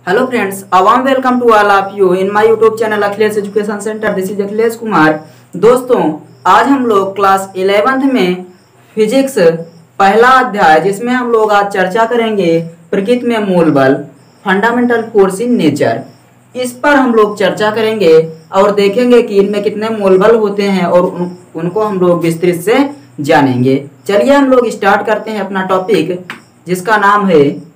Hello friends, a warm welcome to all of you in my YouTube channel Akhilesh education centre. This is Akhilesh Kumar. दोस्तों, आज हम लोग class 11th में physics पहला अध्याय जिसमें हम लोग आज चर्चा करेंगे प्रकृति में मूल बल, फंडामेंटल फोर्स इन नेचर। इस पर हम लोग चर्चा करेंगे और देखेंगे कि इनमें कितने मूल बल होते हैं और उनको हम लोग विस्तृत से जानेंगे। चलिए हम लोग स्टार्ट करते हैं अपना टॉपिक, जिसका नाम है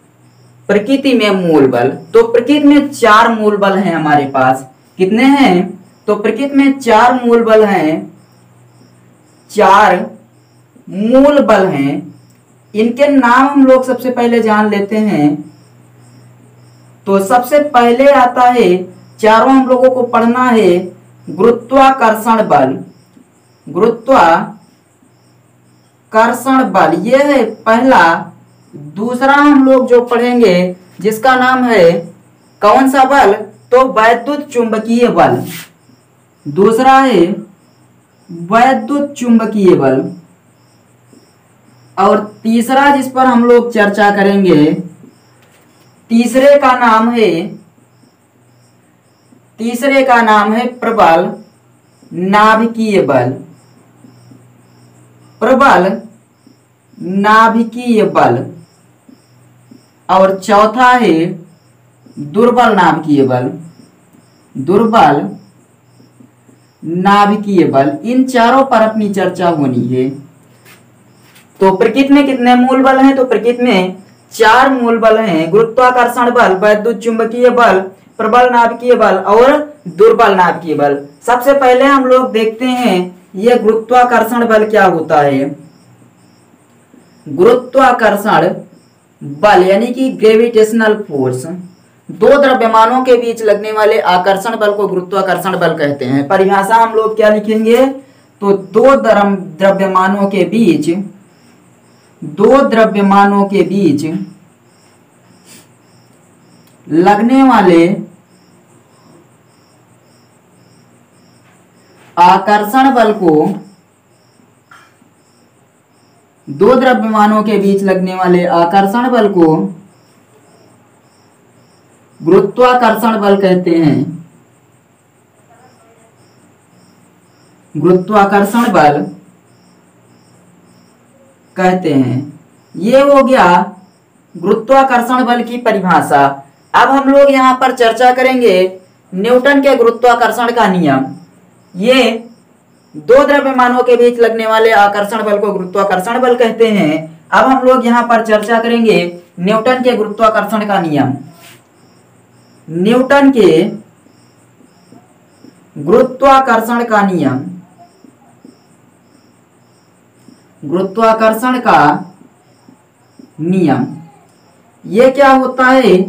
प्रकृति में मूल बल। तो प्रकृति में 4 मूल बल हैं हमारे पास। कितने हैं? तो प्रकृति में 4 मूल बल हैं। 4 मूल बल हैं। इनके नाम हम लोग सबसे पहले जान लेते हैं। तो सबसे पहले आता है, चारों हम लोगों को पढ़ना है, गुरुत्वाकर्षण बल। गुरुत्वाकर्षण बल ये है पहला। दूसरा हम लोग जो पढ़ेंगे जिसका नाम है कौन सा बल? तो वैद्युत चुंबकीय बल। दूसरा है वैद्युत चुंबकीय बल। और तीसरा जिस पर हम लोग चर्चा करेंगे, तीसरे का नाम है प्रबल नाभिकीय बल। प्रबल नाभिकीय बल। और चौथा है दुर्बल नाभिकीय बल। दुर्बल नाभिकीय बल। इन चारों पर अपनी चर्चा होनी है। तो प्रकृति में कितने मूल बल हैं? तो प्रकृति में 4 मूल बल हैं। गुरुत्वाकर्षण बल, वैद्युत चुंबकीय बल, प्रबल नाभिकीय बल और दुर्बल नाभिकीय बल। सबसे पहले हम लोग देखते हैं यह गुरुत्वाकर्षण बल क्या होता है। गुरुत्वाकर्षण बल यानी कि ग्रेविटेशनल फोर्स, 2 द्रव्यमानों के बीच लगने वाले आकर्षण बल को गुरुत्वाकर्षण बल कहते हैं। परिभाषा हम लोग क्या लिखेंगे? तो 2 द्रव्यमानों के बीच लगने वाले आकर्षण बल को, 2 द्रव्यमानों के बीच लगने वाले आकर्षण बल को गुरुत्वाकर्षण बल कहते हैं। गुरुत्वाकर्षण बल कहते हैं। ये हो गया गुरुत्वाकर्षण बल की परिभाषा। अब हम लोग यहाँ पर चर्चा करेंगे न्यूटन के गुरुत्वाकर्षण का नियम। ये 2 द्रव्यमानों के बीच लगने वाले आकर्षण बल को गुरुत्वाकर्षण बल कहते हैं। अब हम लोग यहाँ पर चर्चा करेंगे न्यूटन के गुरुत्वाकर्षण का नियम। न्यूटन के गुरुत्वाकर्षण का नियम। गुरुत्वाकर्षण का नियम ये क्या होता है?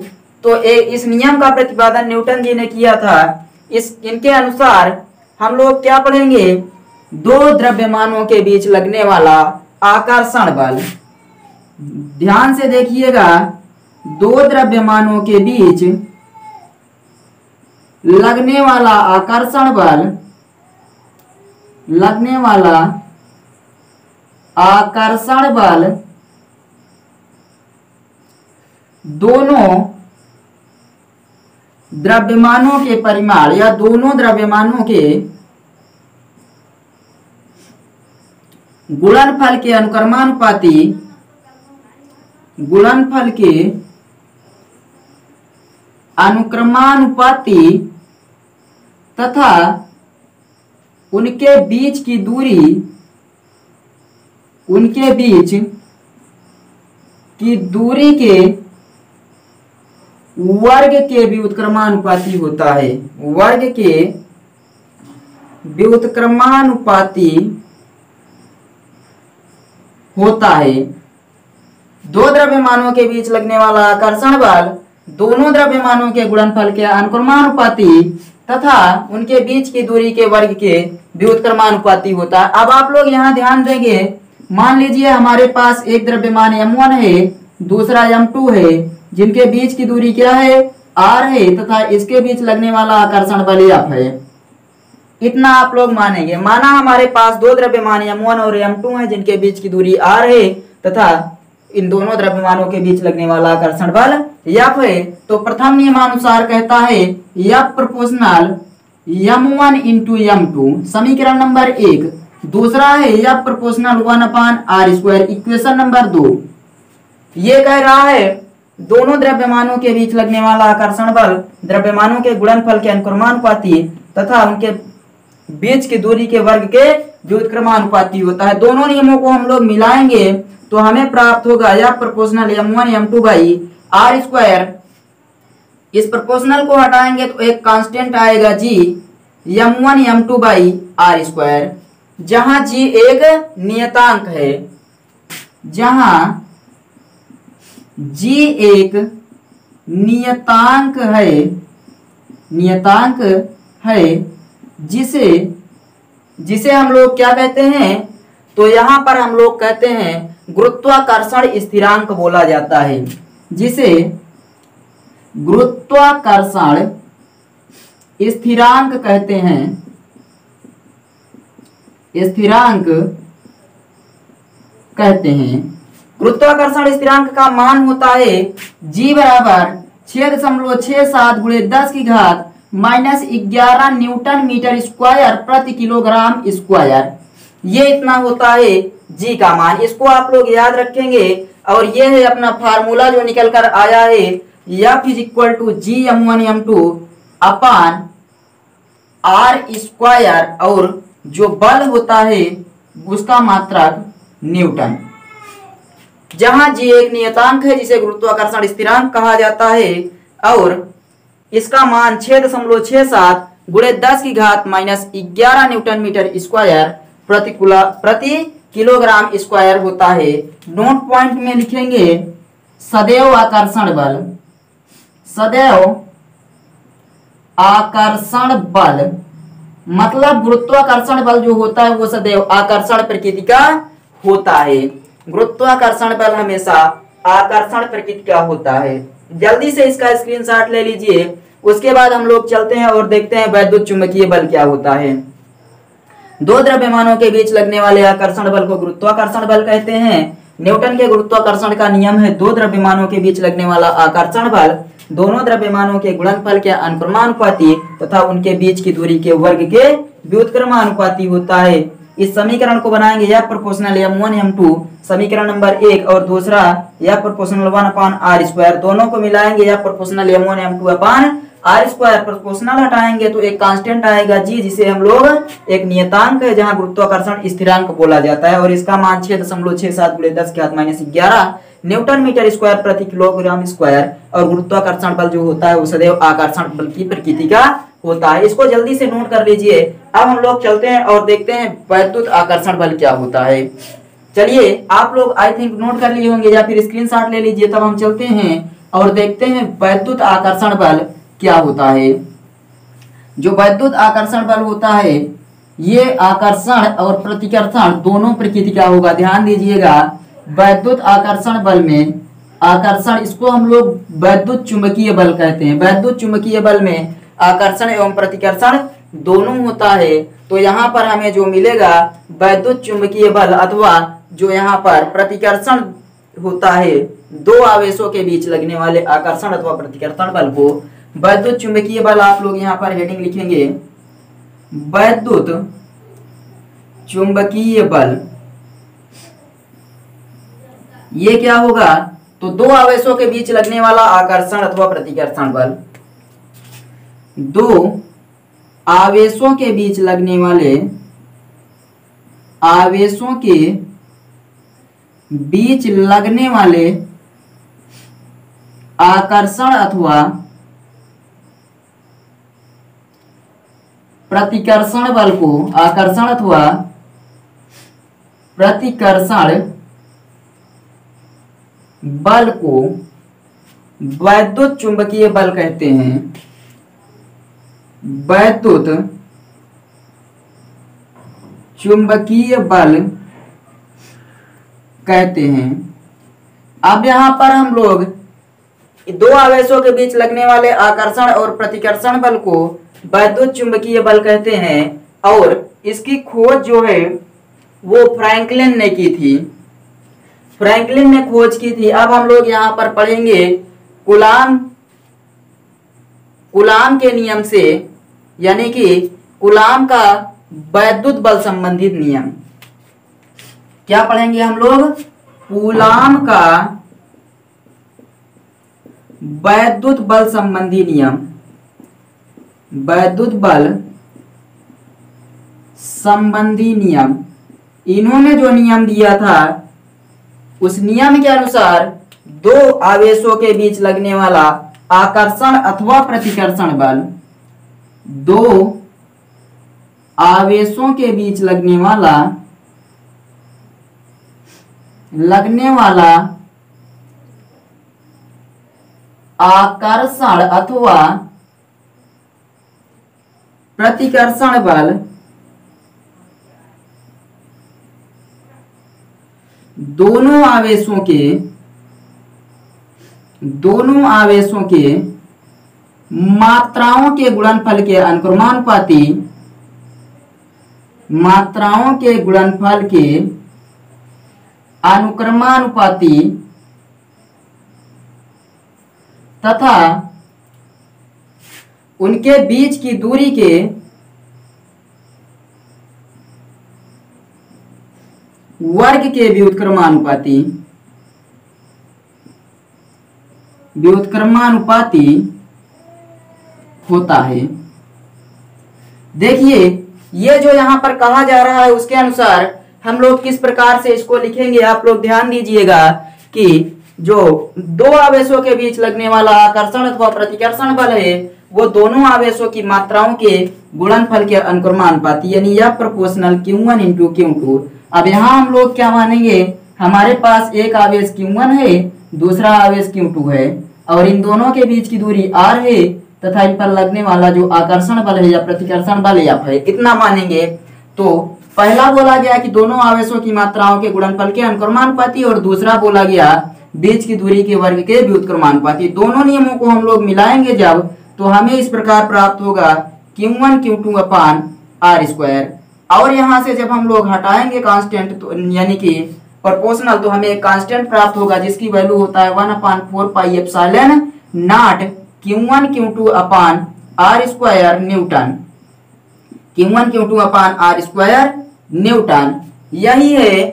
तो इस नियम का प्रतिपादन न्यूटन जी ने किया था। इनके अनुसार हम लोग क्या पढ़ेंगे? 2 द्रव्यमानों के बीच लगने वाला आकर्षण बल। ध्यान से देखिएगा, 2 द्रव्यमानों के बीच लगने वाला आकर्षण बल, दोनों द्रव्यमानों के परिमाण या दोनों द्रव्यमानों के गुणनफल के अनुक्रमानुपाती तथा उनके बीच की दूरी के वर्ग के व्युत्क्रमानुपाती होता है। वर्ग के व्युत्क्रमानुपाती होता है। 2 द्रव्यमानों के बीच लगने वाला आकर्षण बल दोनों द्रव्यमानों के गुणनफल के अनुक्रमानुपाती तथा उनके बीच की दूरी के वर्ग के व्युत्क्रमानुपाती होता है। अब आप लोग यहाँ ध्यान देंगे, मान लीजिए हमारे पास एक द्रव्यमान m1 है, दूसरा m2 है, जिनके बीच की दूरी क्या है? r है, तथा इसके बीच लगने वाला आकर्षण बल F है। इतना आप लोग मानेंगे। माना हमारे पास 2 द्रव्यमान m1 और m2 है, जिनके बीच की दूरी r है तथा इन दोनों द्रव्यमानों के बीच लगने वाला आकर्षण बल, या फिर तो प्रथम नियमानुसार कहता है F proportional m1 into m2 समीकरण नंबर 1। दूसरा है F proportional 1/r², equation number 2। ये कह रहा है दोनों द्रव्यमानों के बीच लगने वाला आकर्षण बल द्रव्यमानों के गुणनफल के अनुक्रमानुपाती तथा उनके बीच की दूरी के वर्ग के व्युत्क्रमानुपाती होता है। दोनों नियमों को हम लोग मिलाएंगे तो हमें प्राप्त होगा F proportional m1 m2 by r²। इस प्रोपोर्शनल को हटाएंगे तो एक कांस्टेंट आएगा g m1 m2 by r², जहां g एक नियतांक है, जहां g एक नियतांक है जिसे हम लोग क्या कहते हैं, तो यहां पर हम लोग कहते हैं गुरुत्वाकर्षण स्थिरांक बोला जाता है, जिसे गुरुत्वाकर्षण स्थिरांक कहते हैं। गुरुत्वाकर्षण स्थिरांक का मान होता है g बराबर 6.67 गुणे 10 की घात -11 न्यूटन मीटर स्क्वायर प्रति किलोग्राम स्क्वायर। ये इतना होता है g का मान। इसको आप लोग याद रखेंगे और ये है अपना फार्मूला जो निकल कर आया है F = g m1 m2 अपान r², और जो बल होता है उसका मात्रक न्यूटन, जहां g एक नियतांक है जिसे गुरुत्वाकर्षण स्थिरांक कहा जाता है, और इसका मान 6.67 गुणे 10 की घात -11 न्यूटन मीटर स्क्वायर प्रति किलोग्राम स्क्वायर होता है। नोट पॉइंट में लिखेंगे सदैव आकर्षण बल। सदैव आकर्षण बल मतलब गुरुत्वाकर्षण बल जो होता है वो सदैव आकर्षण प्रकृति का होता है। गुरुत्वाकर्षण बल हमेशा आकर्षण प्रकृति का होता है। जल्दी से इसका स्क्रीनशॉट ले लीजिए। उसके बाद हम लोग चलते हैं और देखते हैं वैद्युत चुंबकीय बल क्या होता है। दो द्रव्यमानों के बीच लगने वाले आकर्षण बल को गुरुत्वाकर्षण बल कहते हैं। न्यूटन के गुरुत्वाकर्षण का नियम है दो द्रव्यमानों के बीच लगने वाला आकर्षण बल दोनों द्रव्यमानों के गुणनफल के अनुक्रमानुपाती तथा उनके बीच की दूरी के वर्ग के व्युत्क्रमानुपाती होता है। इस समीकरण को बनाएंगे F प्रोपोर्शनल m1 m2 समीकरण नंबर 1 और दूसरा F प्रोपोर्शनल 1/r²। दोनों को मिलाएंगे F प्रोपोर्शनल m1 m2 अपान r²। प्रोपोर्शनल हटाएंगे तो एक कांस्टेंट आएगा g, जिसे हम लोग एक नियतांक है जहां गुरुत्वाकर्षण स्थिरांक बोला जाता है, और इसका मान 6.67 गुणे 10 की घात -11 न्यूटन मीटर स्क्वायर प्रति किलोग्राम स्क्वायर। और गुरुत्वाकर्षण बल जो होता है वो सदैव आकर्षण बल की प्रकृति का होता है। इसको जल्दी से नोट कर लीजिए। अब हम लोग चलते हैं और देखते हैं वैद्युत आकर्षण बल क्या होता है। चलिए, आप लोग आई थिंक नोट कर लिए होंगे या फिर स्क्रीनशॉट ले लीजिए। तब हम चलते हैं और देखते हैं वैद्युत आकर्षण बल क्या होता है। जो वैद्युत आकर्षण बल होता है ये आकर्षण और प्रतिकर्षण दोनों प्रकृति का होगा। ध्यान दीजिएगा, वैद्युत आकर्षण बल में आकर्षण, इसको हम लोग वैद्युत चुंबकीय बल कहते हैं। वैद्युत चुंबकीय बल में आकर्षण एवं प्रतिकर्षण दोनों होता है। तो यहाँ पर हमें जो मिलेगा वैद्युत चुंबकीय बल अथवा जो यहाँ पर प्रतिकर्षण होता है, दो आवेशों के बीच लगने वाले आकर्षण अथवा प्रतिकर्षण बल को वैद्युत चुंबकीय बल, आप लोग यहाँ पर हेडिंग लिखेंगे वैद्युत चुंबकीय बल। ये क्या होगा, तो दो आवेशों के बीच लगने वाला आकर्षण अथवा प्रतिकर्षण बल। दो आवेशों के बीच लगने वाले आकर्षण अथवा प्रतिकर्षण बल को, आकर्षण अथवा प्रतिकर्षण बल को वैद्युत चुंबकीय बल कहते हैं। वैद्युत चुंबकीय बल कहते हैं। अब यहां पर हम लोग दो आवेशों के बीच लगने वाले आकर्षण और प्रतिकर्षण बल को वैद्युत चुंबकीय बल कहते हैं, और इसकी खोज जो है वो फ्रैंकलिन ने की थी। फ्रैंकलिन ने खोज की थी। अब हम लोग यहाँ पर पढ़ेंगे कूलाम के नियम से, यानी कि कूलाम का वैद्युत बल संबंधित नियम। क्या पढ़ेंगे हम लोग? कूलाम का वैद्युत बल संबंधी नियम। वैद्युत बल संबंधी नियम, इन्होंने जो नियम दिया था उस नियम के अनुसार दो आवेशों के बीच लगने वाला आकर्षण अथवा प्रतिकर्षण बल, दो आवेशों के बीच लगने वाला आकर्षण अथवा प्रतिकर्षण बल दोनों आवेशों के मात्राओं के गुणनफल के अनुक्रमानुपाती, मात्राओं के गुणनफल के अनुक्रमानुपाती तथा उनके बीच की दूरी के वर्ग के व्युत्क्रमानुपाती होता है। देखिए, ये जो यहाँ पर कहा जा रहा है उसके अनुसार हम लोग किस प्रकार से इसको लिखेंगे, आप लोग ध्यान दीजिएगा कि जो दो आवेशों के बीच लगने वाला आकर्षण अथवा प्रतिकर्षण बल है वो दोनों आवेशों की मात्राओं के गुणनफल के अनुक्रमानुपाती, यानी या प्रोपोर्शनल Q1 इंटू Q2। अब यहाँ हम लोग क्या मानेंगे, हमारे पास एक आवेश Q1 है, दूसरा आवेश Q2 है और इन दोनों के बीच की दूरी r है तथा इन पर लगने वाला जो आकर्षण बल है या प्रतिकर्षण बल F है, इतना मानेंगे। तो पहला बोला गया कि दोनों आवेशों की मात्राओं के गुणनफल के अनुक्रमानुपाती और दूसरा बोला गया बीच की दूरी के वर्ग के व्युत्क्रमानुपाती। दोनों नियमों को हम लोग मिलाएंगे जब, तो हमें इस प्रकार प्राप्त होगा Q1 Q2 अपान r स्क्वायर। और यहाँ से जब हम लोग हटाएंगे कांस्टेंट, तो यानी कि प्रोपोर्शनल, तो हमें एक कांस्टेंट प्राप्त होगा जिसकी वैल्यू होता है 1/4 pi epsilon not Q1 Q2 upon r square Newton. Q1 Q2 upon r square Newton, यही है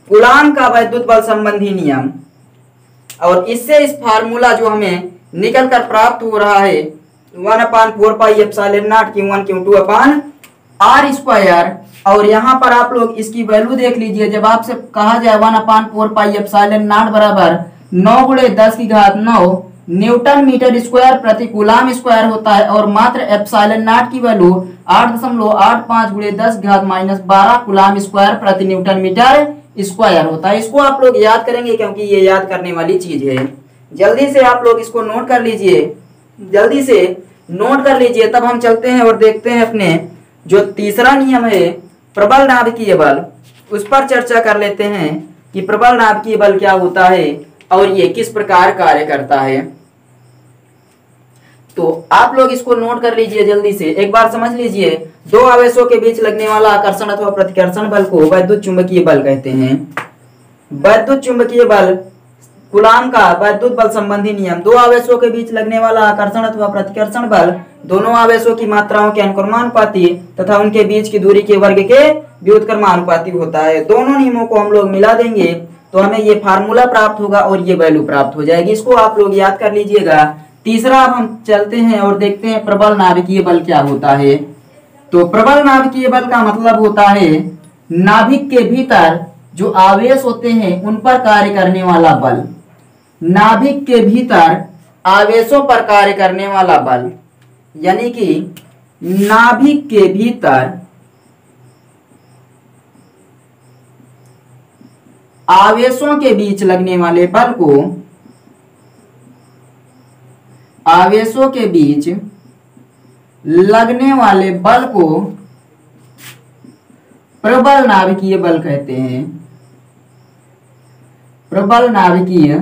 कूलाम का वैद्युत बल संबंधी नियम। और इससे इस फार्मूला जो हमें निकल कर प्राप्त हो रहा है 1/4 pi epsilon not Q1 Q2 upon r square, और यहाँ पर आप लोग इसकी वैल्यू देख लीजिए। जब आपसे कहा जाए 1/4 पाई एप्सिलॉन नॉट बराबर 9 गुणे 10 की घात 9 न्यूटन मीटर स्क्वायर प्रति कूलाम स्क्वायर होता है, और मात्र एप्सिलॉन नॉट की वैल्यू 8.85 गुणे 10 घात -12 कूलाम स्क्वायर प्रति न्यूटन मीटर स्क्वायर होता है। इसको आप लोग याद करेंगे क्योंकि ये याद करने वाली चीज है। जल्दी से आप लोग इसको नोट कर लीजिए, जल्दी से नोट कर लीजिए। तब हम चलते हैं और देखते हैं अपने जो तीसरा नियम है प्रबल नाभिकीय बल, उस पर चर्चा कर लेते हैं कि प्रबल नाभिकीय बल क्या होता है और ये किस प्रकार कार्य करता है। तो आप लोग इसको नोट कर लीजिए, जल्दी से एक बार समझ लीजिए। दो आवेशों के बीच लगने वाला आकर्षण अथवा प्रतिकर्षण बल को वैद्युत चुंबकीय बल कहते हैं। वैद्युत चुंबकीय बल, कूलाम का वैद्युत बल संबंधी नियम, दो आवेशों के बीच लगने वाला आकर्षण अथवा प्रतिकर्षण बल दोनों आवेशों की मात्राओं के अनुक्रमानुपाती तथा उनके बीच की दूरी के वर्ग के व्युत्क्रमानुपाती होता है। दोनों नियमों को हम लोग मिला देंगे तो हमें ये फार्मूला प्राप्त होगा और ये वैल्यू प्राप्त हो जाएगी। इसको आप लोग याद कर लीजिएगा। तीसरा अब हम चलते हैं और देखते हैं प्रबल नाभिकीय बल क्या होता है। तो प्रबल नाभिकीय बल का मतलब होता है नाभिक के भीतर जो आवेश होते हैं उन पर कार्य करने वाला बल। नाभिक के भीतर आवेशों पर कार्य करने वाला बल, यानी कि नाभिक के भीतर आवेशों के बीच लगने वाले बल को, आवेशों के बीच लगने वाले बल को प्रबल नाभिकीय बल कहते हैं। प्रबल नाभिकीय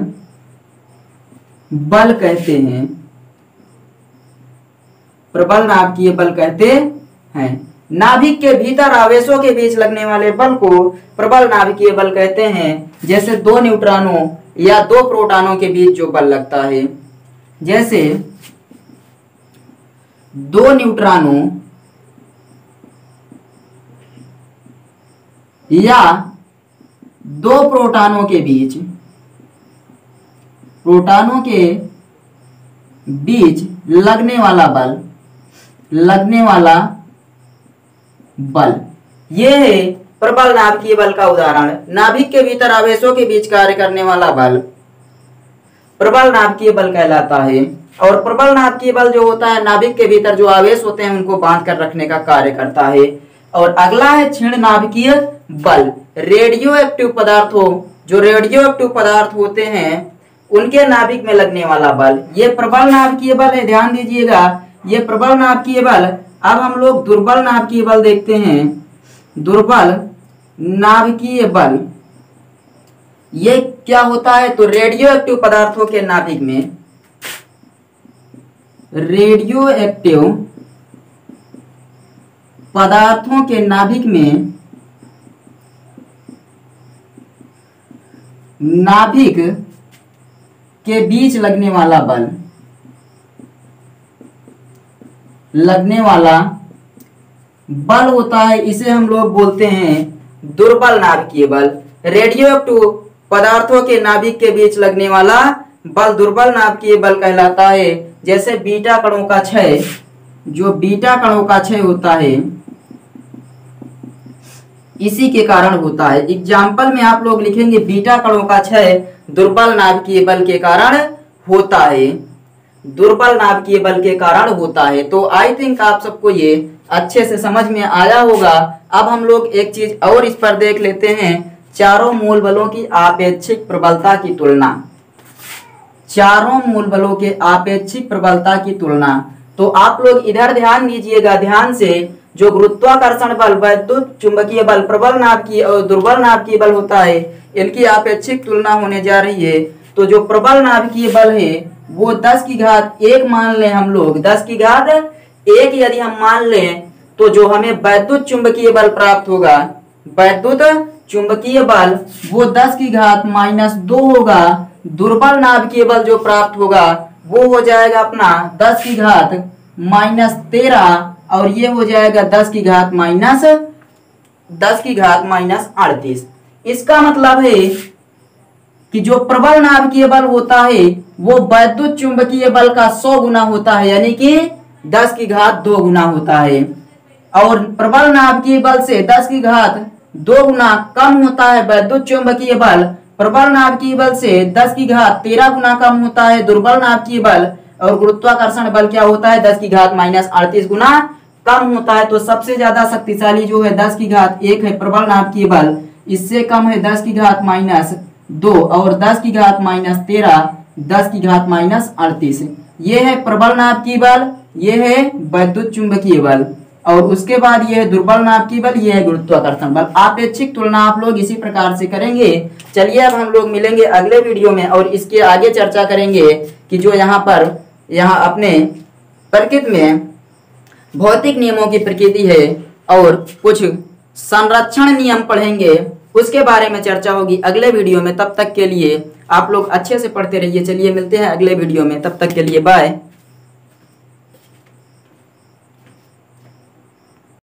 बल कहते हैं, प्रबल नाभिकीय बल कहते हैं। नाभिक के भीतर आवेशों के बीच लगने वाले बल को प्रबल नाभिकीय बल कहते हैं। जैसे दो न्यूट्रॉनों या दो प्रोटॉनों के बीच जो बल लगता है, जैसे दो न्यूट्रॉनों या दो प्रोटॉनों के बीच लगने वाला बल ये है प्रबल नाभिकीय बल का उदाहरण। नाभिक के भीतर आवेशों के बीच कार्य करने वाला बल प्रबल नाभिकीय बल कहलाता है। और प्रबल नाभिकीय बल जो होता है, नाभिक के भीतर जो आवेश होते हैं उनको बांध कर रखने का कार्य करता है। और अगला है क्षीण नाभिकीय बल। रेडियो एक्टिव पदार्थों, जो रेडियो एक्टिव पदार्थ होते हैं उनके नाभिक में लगने वाला बल, ये प्रबल नाभिकीय बल है। ध्यान दीजिएगा, ये प्रबल नाभिकीय बल। अब हम लोग दुर्बल नाभिकीय बल देखते हैं। दुर्बल नाभिकीय बल ये क्या होता है? तो रेडियो एक्टिव पदार्थों के नाभिक में, रेडियो एक्टिव पदार्थों के नाभिक में नाभिक के बीच लगने वाला बल होता है, इसे हम लोग बोलते हैं दुर्बल नाभिकीय बल। रेडियो एक्टिव पदार्थों के नाभिक के बीच लगने वाला बल दुर्बल नाभिकीय बल कहलाता है। जैसे बीटा कणों का क्षय, जो बीटा कणों का क्षय होता है इसी के कारण होता है। एग्जाम्पल में आप लोग लिखेंगे बीटा कणों का क्षय दुर्बल नाभिकीय बल के कारण होता है, दुर्बल नाभिकीय बल के कारण होता है। तो आई थिंक आप सबको ये अच्छे से समझ में आया होगा। अब हम लोग एक चीज और इस पर देख लेते हैं, चारों मूल बलों की आपेक्षिक प्रबलता की तुलना। चारों मूल बलों के आपेक्षिक प्रबलता की तुलना। तो आप लोग इधर ध्यान दीजिएगा ध्यान से। जो गुरुत्वाकर्षण बल, वैद्युत चुंबकीय बल, प्रबल नाभिकीय और दुर्बल नाभिकीय बल होता है, इनकी आपेक्षिक तुलना होने जा रही है। तो जो प्रबल नाभिकीय बल है वो 10 की घात 1 मान लें हम लोग, 10 की घात 1 यदि हम मान लें तो जो हमें वैद्युत चुंबकीय बल प्राप्त होगा, वैद्युत चुंबकीय बल वो 10 की घात -2 होगा। दुर्बल नाभिकीय बल जो प्राप्त होगा वो हो जाएगा अपना 10 की घात -13 और ये हो जाएगा 10 की घात -38। इसका मतलब है कि जो प्रबल नाभिकीय बल होता है वो वैद्युत चुंबकीय बल का 100 गुना होता है, यानी कि 10 की घात 2 गुना होता है। और प्रबल नाभिकीय बल से 10 की घात 2 गुना कम होता है वैद्युत चुंबकीय बल। प्रबल नाभिकीय बल से 10 की घात 13 गुना कम होता है दुर्बल नाभिकीय बल। और गुरुत्वाकर्षण बल क्या होता है? 10 की घात -38 गुना कम होता है। तो सबसे ज्यादा शक्तिशाली जो है 10 की घात 1 है प्रबल नाभिकीय बल, इससे कम है 10 की घात -2 और 10 की घात -13, 10 की घात -38। ये है प्रबल नाभिकीय बल, ये है वैद्युत चुंबकीय बल। और उसके बाद ये है दुर्बल नाभिकीय बल, ये है गुरुत्वाकर्षण बल। आपेक्षिक तुलना आप लोग इसी प्रकार से करेंगे। चलिए अब हम लोग मिलेंगे अगले वीडियो में और इसके आगे चर्चा करेंगे कि जो यहाँ अपने प्रकृति में भौतिक नियमों की प्रकृति है और कुछ संरक्षण नियम पढ़ेंगे, उसके बारे में चर्चा होगी अगले वीडियो में। तब तक के लिए आप लोग अच्छे से पढ़ते रहिए। चलिए मिलते हैं अगले वीडियो में, तब तक के लिए बाय।